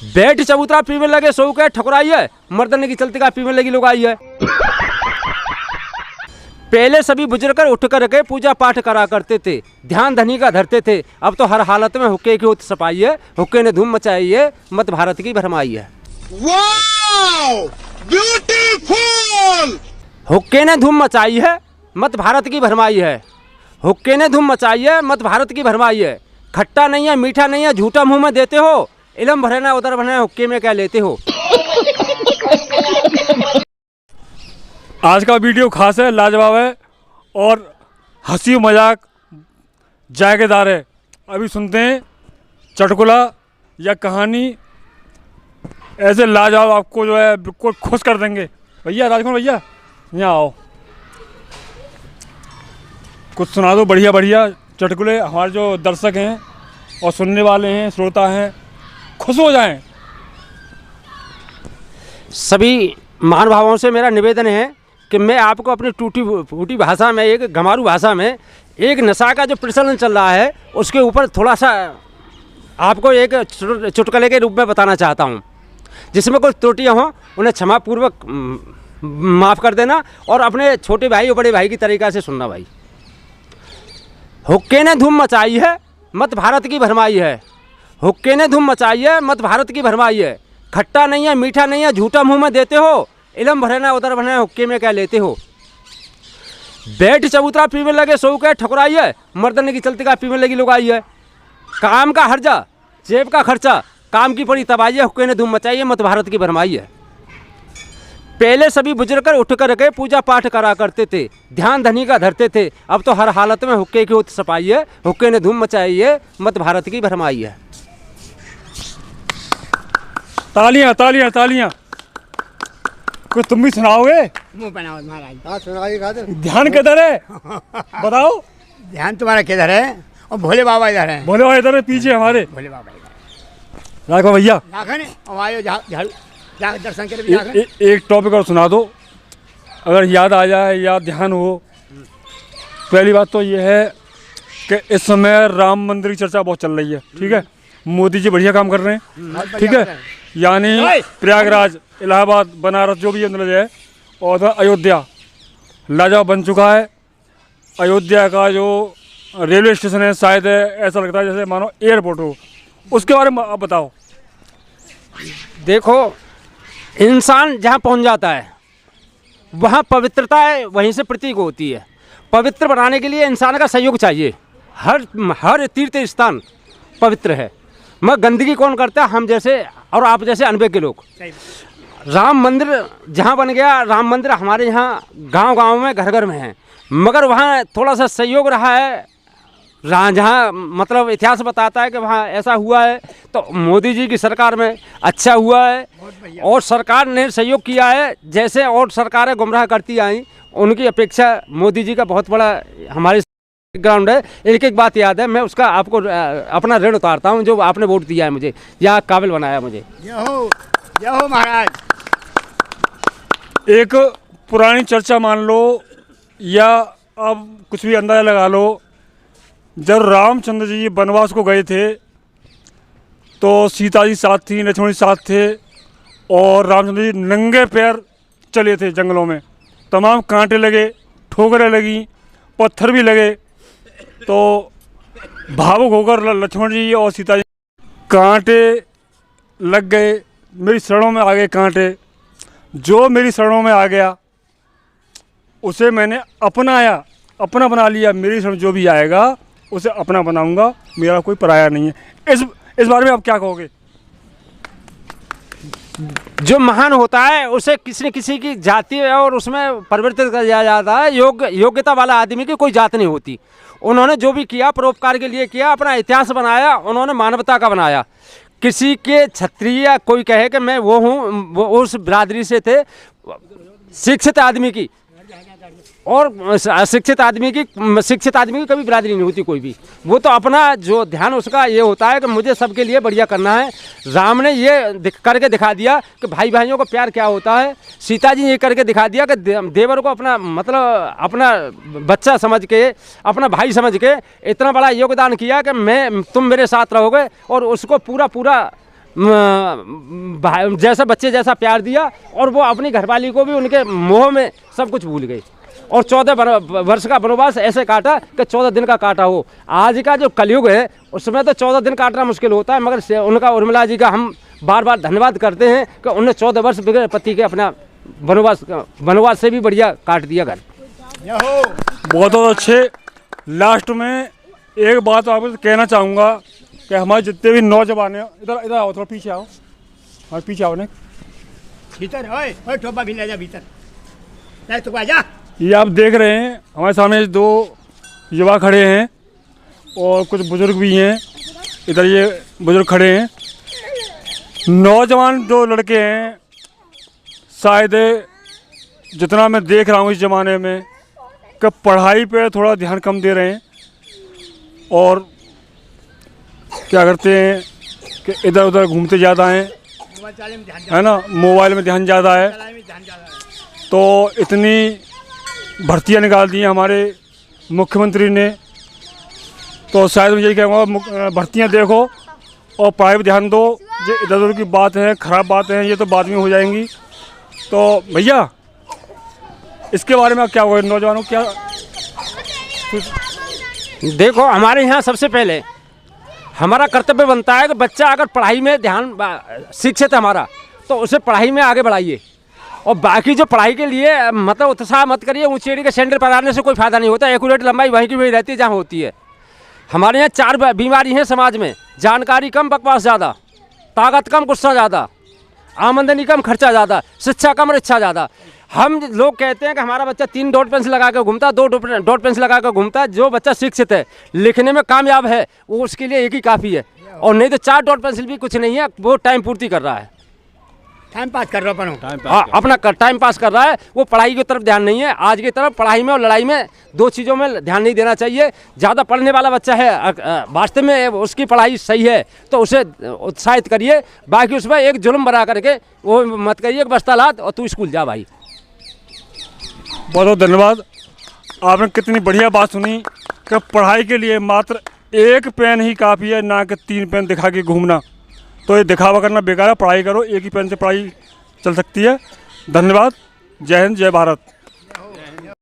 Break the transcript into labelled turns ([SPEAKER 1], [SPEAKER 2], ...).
[SPEAKER 1] बैठ चबूतरा पीने लगे सो के ठकुराई है, मर्दने की चलती का पीने लगी लोग आई है। पहले सभी बुजुर्ग उठ कर के पूजा पाठ करा करते थे, ध्यान धनी का धरते थे। अब तो हर हालत में हुक्के की सफाई है, हुक्के ने धूम मचाई है, मत भारत की भरमाई है।
[SPEAKER 2] Wow, beautiful.
[SPEAKER 1] हुक्के ने धूम मचाई है, मत भारत की भरमाई है। हुक्के ने धूम मचाई है, मत भारत की भरमाई है। खट्टा नहीं है, मीठा नहीं है, झूठा मुंह में देते हो। इलम भरना उधर भरना, हुक्के में क्या लेते हो।
[SPEAKER 3] आज का वीडियो खास है, लाजवाब है और हंसी मजाक जायकेदार है। अभी सुनते हैं चुटकुला या कहानी, ऐसे लाजवाब आपको जो है बिल्कुल खुश कर देंगे। भैया राजकुमार भैया यहाँ आओ, कुछ सुना दो बढ़िया बढ़िया चुटकुले, हमारे जो दर्शक हैं और सुनने वाले हैं, श्रोता हैं, खुश हो जाएं।
[SPEAKER 1] सभी महानुभावों से मेरा निवेदन है कि मैं आपको अपनी टूटी फूटी भाषा में, एक घमारू भाषा में, एक नशा का जो प्रचलन चल रहा है उसके ऊपर थोड़ा सा आपको एक चुटकुले के रूप में बताना चाहता हूँ। जिसमें कोई त्रुटियाँ हों उन्हें क्षमापूर्वक माफ़ कर देना और अपने छोटे भाई और बड़े भाई की तरीक़ा से सुनना। भाई, हुक्के ने धूम मचाई है, मत भारत की भरमाई है। हुक्के ने धूम मचाई है, मत भारत की भरमाई है। खट्टा नहीं है, मीठा नहीं है, झूठा मुंह में देते हो। इलम भरना उधर भरना, हुक्के में क्या लेते हो। बैठ चबूतरा पीने लगे सो के ठकुराई है, मर्दने की चलती का पीने लगी लोग आई है। काम का हर्जा, जेब का खर्चा, काम की पड़ी तबाही है, हुक्के ने धूम मचाई है, मत भारत की भरमाई है। पहले सभी बुजुर्ग उठ कर के पूजा पाठ करा करते थे, ध्यान धनी का धरते थे। अब तो हर हालत में हुक्के की सफाई है, हुक्के ने धूम मचाई है, मत भारत की भरमाई है।
[SPEAKER 3] तालियां तालियां तालियां। कुछ तुम भी सुनाओगे?
[SPEAKER 4] मुंह बनाओ महाराज।
[SPEAKER 2] हाँ सुनाइए,
[SPEAKER 3] ध्यान किधर है बताओ।
[SPEAKER 4] ध्यान तुम्हारा किधर है और भोले बाबा इधर है।
[SPEAKER 3] भोले बाबा इधर है पीछे हमारे।
[SPEAKER 4] भोले बाबा इधर
[SPEAKER 3] राघव भैया
[SPEAKER 4] लाखन और आयो झाड़ू दर्शन के लिए
[SPEAKER 3] एक टॉपिक और सुना दो, अगर याद आ जाए या ध्यान हो। पहली बात तो ये है कि इस समय राम मंदिर की चर्चा बहुत चल रही है, ठीक है। मोदी जी बढ़िया काम कर रहे हैं, ठीक है। यानी प्रयागराज, इलाहाबाद, बनारस जो भी है मतलब है, और अयोध्या लाजवाब बन चुका है। अयोध्या का जो रेलवे स्टेशन है शायद ऐसा लगता है जैसे मानो एयरपोर्ट हो। उसके बारे में आप बताओ।
[SPEAKER 1] देखो, इंसान जहाँ पहुँच जाता है वहाँ पवित्रता है, वहीं से प्रतीक होती है। पवित्र बनाने के लिए इंसान का सहयोग चाहिए। हर तीर्थ स्थान पवित्र है, मगर गंदगी कौन करता है? हम जैसे और आप जैसे अनबे के लोग। राम मंदिर जहाँ बन गया, राम मंदिर हमारे यहाँ गांव-गांव में, घर-घर में है, मगर वहाँ थोड़ा सा सहयोग रहा है। जहाँ मतलब इतिहास बताता है कि वहाँ ऐसा हुआ है, तो मोदी जी की सरकार में अच्छा हुआ है और सरकार ने सहयोग किया है। जैसे और सरकारें गुमराह करती आई, उनकी अपेक्षा मोदी जी का बहुत बड़ा हमारे ग्राउंड है। एक एक बात याद है, मैं उसका आपको अपना ऋण उतारता हूँ जो आपने वोट दिया है मुझे, या काबिल बनाया मुझे।
[SPEAKER 4] जय हो महाराज।
[SPEAKER 3] एक पुरानी चर्चा मान लो या अब कुछ भी अंदाजा लगा लो, जब रामचंद्र जी वनवास को गए थे तो सीता जी साथ थी, लक्ष्मण जी साथ थे और रामचंद्र जी नंगे पैर चले थे जंगलों में। तमाम कांटे लगे, ठोकरें लगी, पत्थर भी लगे, तो भावुक होकर लक्ष्मण जी और सीता जी, कांटे लग गए, मेरी शरणों में आ गए कांटे। जो मेरी शरणों में आ गया उसे मैंने अपनाया, अपना बना लिया। मेरी शरण जो भी आएगा उसे अपना बनाऊंगा, मेरा कोई पराया नहीं है। इस बारे में आप क्या कहोगे?
[SPEAKER 1] जो महान होता है उसे किसी न किसी की जाति और उसमें परिवर्तित कर दिया जाता है। योग्यता वाला आदमी की कोई जात नहीं होती। उन्होंने जो भी किया परोपकार के लिए किया, अपना इतिहास बनाया, उन्होंने मानवता का बनाया। किसी के क्षत्रिय कोई कहे कि मैं वो हूँ, वो उस बिरादरी से थे, शिक्षित आदमी की और शिक्षित आदमी की कभी बिरादरी नहीं होती कोई भी। वो तो अपना जो ध्यान उसका ये होता है कि मुझे सबके लिए बढ़िया करना है। राम ने ये करके दिखा दिया कि भाई भाइयों का प्यार क्या होता है। सीता जी ये करके दिखा दिया कि देवर को अपना मतलब अपना बच्चा समझ के, अपना भाई समझ के इतना बड़ा योगदान किया कि तुम मेरे साथ रहोगे, और उसको पूरा जैसा बच्चे जैसा प्यार दिया, और वो अपनी घरवाली को भी उनके मोह में सब कुछ भूल गई। और 14 वर्ष का वनवास ऐसे काटा कि 14 दिन का काटा हो। आज का जो कलयुग है उसमें तो 14 दिन काटना मुश्किल होता है, मगर उनका उर्मिला जी का हम बार बार धन्यवाद करते हैं कि उन्होंने 14 वर्ष बगैर पति के अपना वनवास से भी बढ़िया काट दिया घर।
[SPEAKER 3] बहुत अच्छे। लास्ट में एक बात आपको कहना चाहूँगा कि हमारे जितने भी नौजवान हैं, इधर इधर आओ, थोड़ा पीछे आओ, और पीछे आओ ने।
[SPEAKER 4] भीतर ओए ओए ठोपा भी ले जा भीतर, ले तो आ जा।
[SPEAKER 3] ये आप देख रहे हैं हमारे सामने 2 युवा खड़े हैं और कुछ बुजुर्ग भी हैं। इधर ये बुजुर्ग खड़े हैं। नौजवान जो लड़के हैं, शायद जितना मैं देख रहा हूँ इस ज़माने में, कि पढ़ाई पे थोड़ा ध्यान कम दे रहे हैं और क्या करते हैं कि इधर उधर घूमते ज़्यादा हैं,
[SPEAKER 4] मोबाइल चलाने में ध्यान
[SPEAKER 3] है ना, मोबाइल में ध्यान ज़्यादा है।
[SPEAKER 4] चलाने में ध्यान ज्यादा है।
[SPEAKER 3] तो इतनी भर्तियां निकाल दी हैं हमारे मुख्यमंत्री ने, तो शायद मैं यही कहूँगा भर्तियां देखो और पढ़ाई पर ध्यान दो। जो इधर उधर की बात है, ख़राब बातें हैं, ये तो बाद में हो जाएंगी। तो भैया इसके बारे में आप क्या बोले, नौजवानों क्या?
[SPEAKER 1] देखो, हमारे यहाँ सबसे पहले हमारा कर्तव्य बनता है कि बच्चा अगर पढ़ाई में ध्यान शिक्षित है हमारा, तो उसे पढ़ाई में आगे बढ़ाइए। और बाकी जो पढ़ाई के लिए मतलब उत्साह मत करिए, ऊँची एड़ी के सैंडल पहनाने से कोई फायदा नहीं होता। एक्यूरेट लंबाई वहीं की वहीं रहती है जहाँ होती है। हमारे यहाँ 4 बीमारी हैं समाज में: जानकारी कम, बकवास ज़्यादा, ताकत कम, गुस्सा ज़्यादा, आमदनी कम, खर्चा ज़्यादा, शिक्षा कम और इच्छा ज़्यादा। हम लोग कहते हैं कि हमारा बच्चा 3 डॉट पेंसिल लगा कर घूमता, 2 डॉट पेंसिल लगा कर घूमता। जो बच्चा शिक्षित है, लिखने में कामयाब है, वो उसके लिए एक ही काफ़ी है। और नहीं तो 4 डॉट पेंसिल भी कुछ नहीं है, वो टाइम पूर्ति कर रहा है,
[SPEAKER 4] टाइम पास कर रहा हूँ।
[SPEAKER 1] हाँ, अपना टाइम पास कर रहा है। वो पढ़ाई की तरफ ध्यान नहीं है। आज की तरफ पढ़ाई में और लड़ाई में 2 चीज़ों में ध्यान नहीं देना चाहिए। ज़्यादा पढ़ने वाला बच्चा है, वास्तव में उसकी पढ़ाई सही है तो उसे उत्साहित करिए। बाकी उसमें एक जुल्म बना करके वो मत करिए कि बस्ता लाद और तू स्कूल जा भाई।
[SPEAKER 3] बहुत बहुत धन्यवाद। आपने कितनी बढ़िया बात सुनी कि पढ़ाई के लिए मात्र 1 पेन ही काफ़ी है, ना कि 3 पेन दिखा के घूमना। तो ये दिखावा करना बेकार है। पढ़ाई करो, एक ही पेन से पढ़ाई चल सकती है। धन्यवाद। जय हिंद, जय भारत।